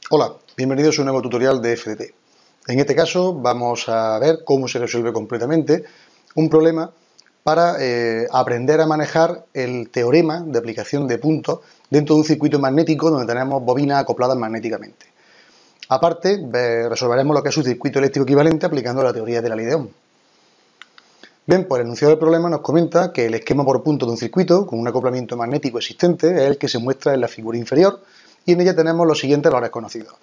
Hola, bienvenidos a un nuevo tutorial de FDT. En este caso vamos a ver cómo se resuelve completamente un problema para aprender a manejar el teorema de aplicación de puntos dentro de un circuito magnético donde tenemos bobinas acopladas magnéticamente. Aparte, resolveremos lo que es un circuito eléctrico equivalente aplicando la teoría de la ley de Ohm. Bien, pues el enunciado del problema nos comenta que el esquema por puntos de un circuito con un acoplamiento magnético existente es el que se muestra en la figura inferior y en ella tenemos los siguientes valores conocidos.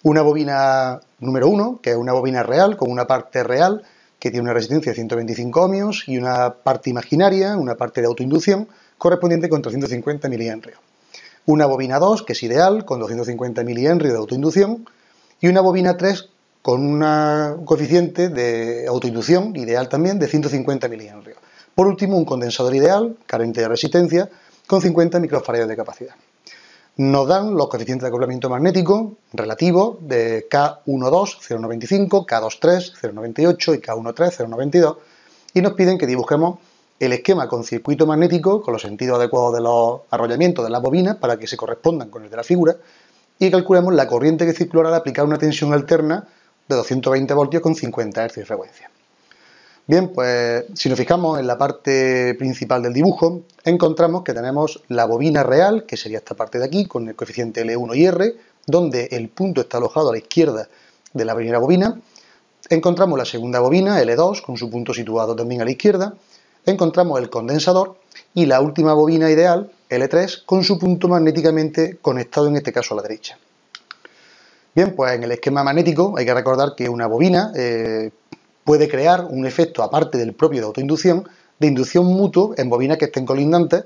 Una bobina número 1, que es una bobina real con una parte real que tiene una resistencia de 125 ohmios y una parte imaginaria, una parte de autoinducción correspondiente con 350 milihenrios. Una bobina 2, que es ideal, con 250 milihenrios de autoinducción, y una bobina 3 con un coeficiente de autoinducción ideal también de 150 milihenrios. Por último, un condensador ideal, carente de resistencia, con 50 microfarads de capacidad. Nos dan los coeficientes de acoplamiento magnético relativos de K12 0,95, K23 0,98 y K13 0,92 y nos piden que dibujemos el esquema con circuito magnético con los sentidos adecuados de los arrollamientos de las bobinas para que se correspondan con el de la figura y calculemos la corriente que circulará al aplicar una tensión alterna de 220 voltios con 50 Hz de frecuencia. Bien, pues si nos fijamos en la parte principal del dibujo, encontramos que tenemos la bobina real, que sería esta parte de aquí, con el coeficiente L1 y R, donde el punto está alojado a la izquierda de la primera bobina. Encontramos la segunda bobina, L2, con su punto situado también a la izquierda. Encontramos el condensador y la última bobina ideal, L3, con su punto magnéticamente conectado, en este caso a la derecha. Bien, pues en el esquema magnético hay que recordar que una bobina puede crear un efecto, aparte del propio de inducción mutuo en bobinas que estén colindantes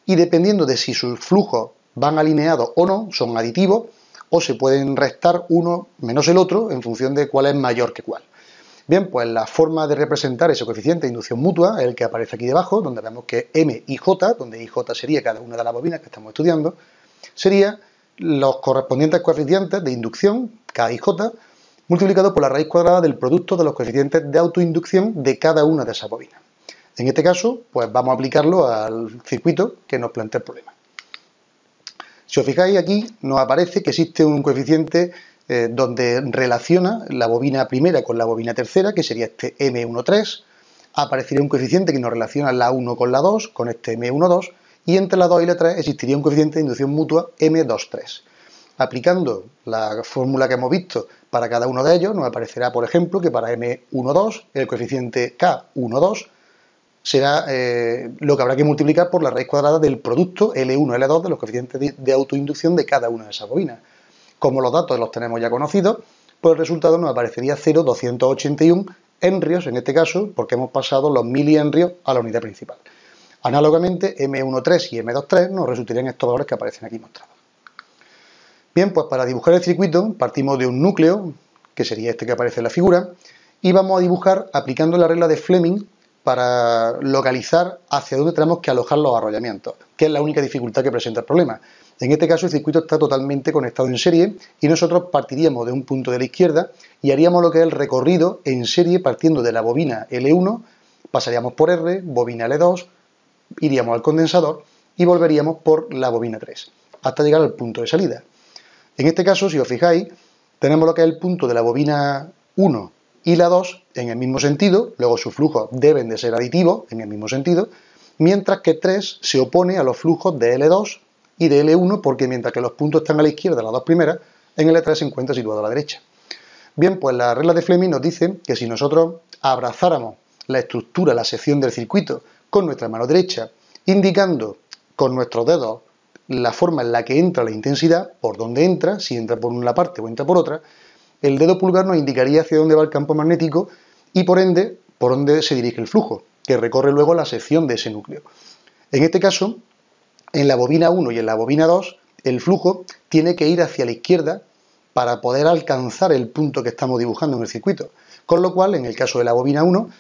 y dependiendo de si sus flujos van alineados o no, son aditivos o se pueden restar uno menos el otro en función de cuál es mayor que cuál. Bien, pues la forma de representar ese coeficiente de inducción mutua es el que aparece aquí debajo, donde vemos que M y J, donde IJ sería cada una de las bobinas que estamos estudiando, sería los correspondientes coeficientes de inducción, K y J, multiplicado por la raíz cuadrada del producto de los coeficientes de autoinducción de cada una de esas bobinas. En este caso, pues vamos a aplicarlo al circuito que nos plantea el problema. Si os fijáis aquí, nos aparece que existe un coeficiente donde relaciona la bobina primera con la bobina tercera, que sería este M13. Aparecería un coeficiente que nos relaciona la 1 con la 2, con este M12, y entre la 2 y la 3 existiría un coeficiente de inducción mutua M23. Aplicando la fórmula que hemos visto para cada uno de ellos, nos aparecerá, por ejemplo, que para M12 el coeficiente K12 será lo que habrá que multiplicar por la raíz cuadrada del producto L1 y L2 de los coeficientes de autoinducción de cada una de esas bobinas. Como los datos los tenemos ya conocidos, pues el resultado nos aparecería 0,281 henrios, en este caso, porque hemos pasado los milihenrios a la unidad principal. Análogamente, M13 y M23 nos resultarían estos valores que aparecen aquí mostrados. Bien, pues para dibujar el circuito partimos de un núcleo, que sería este que aparece en la figura, y vamos a dibujar aplicando la regla de Fleming para localizar hacia dónde tenemos que alojar los arrollamientos, que es la única dificultad que presenta el problema. En este caso el circuito está totalmente conectado en serie y nosotros partiríamos de un punto de la izquierda y haríamos lo que es el recorrido en serie partiendo de la bobina L1, pasaríamos por R, bobina L2, iríamos al condensador y volveríamos por la bobina 3, hasta llegar al punto de salida. En este caso, si os fijáis, tenemos lo que es el punto de la bobina 1 y la 2 en el mismo sentido, luego sus flujos deben de ser aditivos en el mismo sentido, mientras que 3 se opone a los flujos de L2 y de L1 porque mientras que los puntos están a la izquierda, las dos primeras, en L3 se encuentra situado a la derecha. Bien, pues la regla de Fleming nos dice que si nosotros abrazáramos la estructura, la sección del circuito con nuestra mano derecha, indicando con nuestros dedos la forma en la que entra la intensidad, por dónde entra, si entra por una parte o entra por otra, el dedo pulgar nos indicaría hacia dónde va el campo magnético y por ende, por dónde se dirige el flujo, que recorre luego la sección de ese núcleo. En este caso, en la bobina 1 y en la bobina 2, el flujo tiene que ir hacia la izquierda para poder alcanzar el punto que estamos dibujando en el circuito. Con lo cual, en el caso de la bobina 1,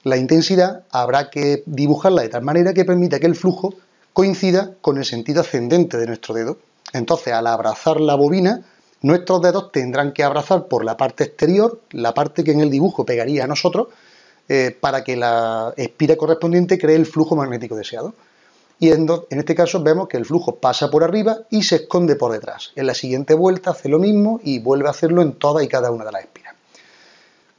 la intensidad habrá que dibujarla de tal manera que permita que el flujo coincida con el sentido ascendente de nuestro dedo. Entonces, al abrazar la bobina, nuestros dedos tendrán que abrazar por la parte exterior, la parte que en el dibujo pegaría a nosotros, para que la espira correspondiente cree el flujo magnético deseado. y en este caso vemos que el flujo pasa por arriba y se esconde por detrás. En la siguiente vuelta hace lo mismo y vuelve a hacerlo en todas y cada una de las espiras.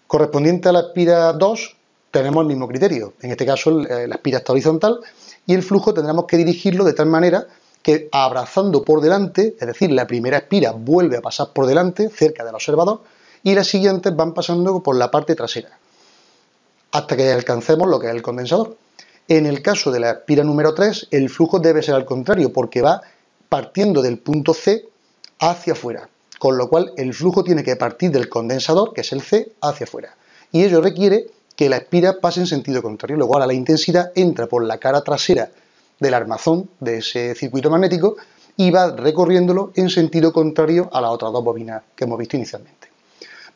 Correspondiente a la espira 2 tenemos el mismo criterio. En este caso la espira está horizontal y el flujo tendremos que dirigirlo de tal manera que abrazando por delante, es decir, la primera espira vuelve a pasar por delante, cerca del observador, y las siguientes van pasando por la parte trasera, hasta que alcancemos lo que es el condensador. En el caso de la espira número 3, el flujo debe ser al contrario, porque va partiendo del punto C hacia afuera, con lo cual el flujo tiene que partir del condensador, que es el C, hacia afuera. Y ello requiere que la espira pase en sentido contrario, lo cual a la intensidad entra por la cara trasera del armazón de ese circuito magnético y va recorriéndolo en sentido contrario a las otras dos bobinas que hemos visto inicialmente.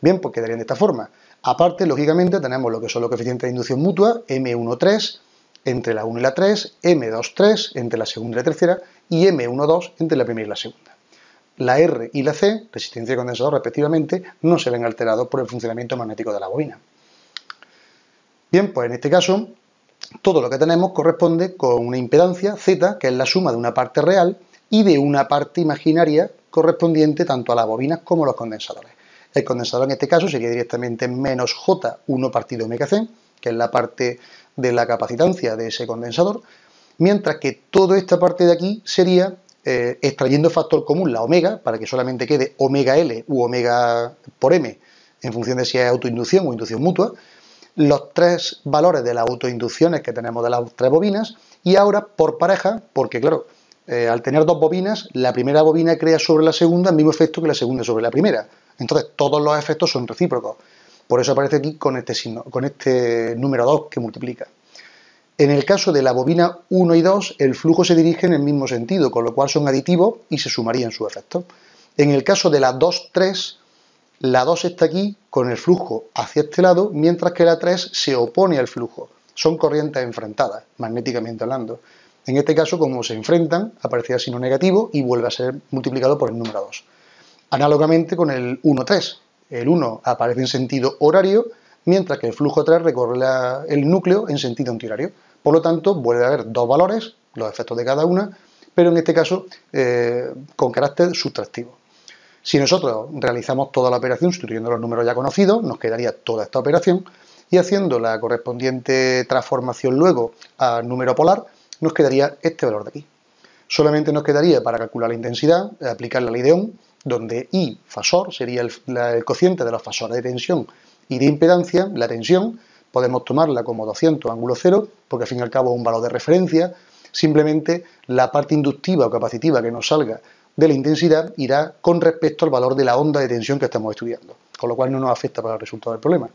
Bien, pues quedarían de esta forma. Aparte, lógicamente, tenemos lo que son los coeficientes de inducción mutua, M1,3 entre la 1 y la 3, M2,3 entre la segunda y la tercera y M1,2 entre la primera y la segunda. La R y la C, resistencia y condensador respectivamente, no se ven alterados por el funcionamiento magnético de la bobina. Bien, pues en este caso, todo lo que tenemos corresponde con una impedancia Z, que es la suma de una parte real y de una parte imaginaria correspondiente tanto a las bobinas como a los condensadores. El condensador en este caso sería directamente menos J1 partido omega C, que es la parte de la capacitancia de ese condensador, mientras que toda esta parte de aquí sería extrayendo factor común, la omega, para que solamente quede omega L u omega por M, en función de si es autoinducción o inducción mutua, los tres valores de las autoinducciones que tenemos de las tres bobinas, y ahora por pareja, porque claro, al tener dos bobinas, la primera bobina crea sobre la segunda el mismo efecto que la segunda sobre la primera. Entonces todos los efectos son recíprocos. Por eso aparece aquí con este signo, con este número 2 que multiplica. En el caso de la bobina 1 y 2, el flujo se dirige en el mismo sentido, con lo cual son aditivos y se sumarían sus efectos. En el caso de la 2-3, la 2 está aquí con el flujo hacia este lado, mientras que la 3 se opone al flujo. Son corrientes enfrentadas, magnéticamente hablando. En este caso, como se enfrentan, aparece el signo negativo y vuelve a ser multiplicado por el número 2. Análogamente con el 1-3. El 1 aparece en sentido horario, mientras que el flujo 3 recorre el núcleo en sentido antihorario. Por lo tanto, vuelve a haber dos valores, los efectos de cada una, pero en este caso con carácter subtractivo. Si nosotros realizamos toda la operación sustituyendo los números ya conocidos, nos quedaría toda esta operación, y haciendo la correspondiente transformación luego al número polar, nos quedaría este valor de aquí. Solamente nos quedaría para calcular la intensidad, aplicar la ley de Ohm, donde I fasor sería el cociente de los fasores de tensión y de impedancia. La tensión podemos tomarla como 200 ángulo cero, porque al fin y al cabo es un valor de referencia. Simplemente la parte inductiva o capacitiva que nos salga de la intensidad irá con respecto al valor de la onda de tensión que estamos estudiando, con lo cual no nos afecta para el resultado del problema.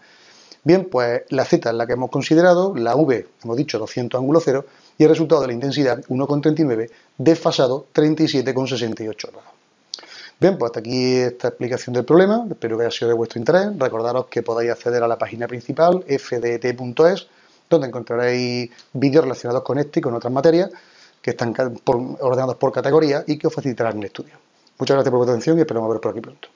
Bien, pues la Z es la que hemos considerado, la V hemos dicho 200 ángulo cero y el resultado de la intensidad 1,39 desfasado 37,68 grados. Bien, pues hasta aquí esta explicación del problema, espero que haya sido de vuestro interés. Recordaros que podéis acceder a la página principal fdt.es, donde encontraréis vídeos relacionados con este y con otras materias que están ordenados por categoría y que os facilitarán el estudio. Muchas gracias por vuestra atención y esperamos veros por aquí pronto.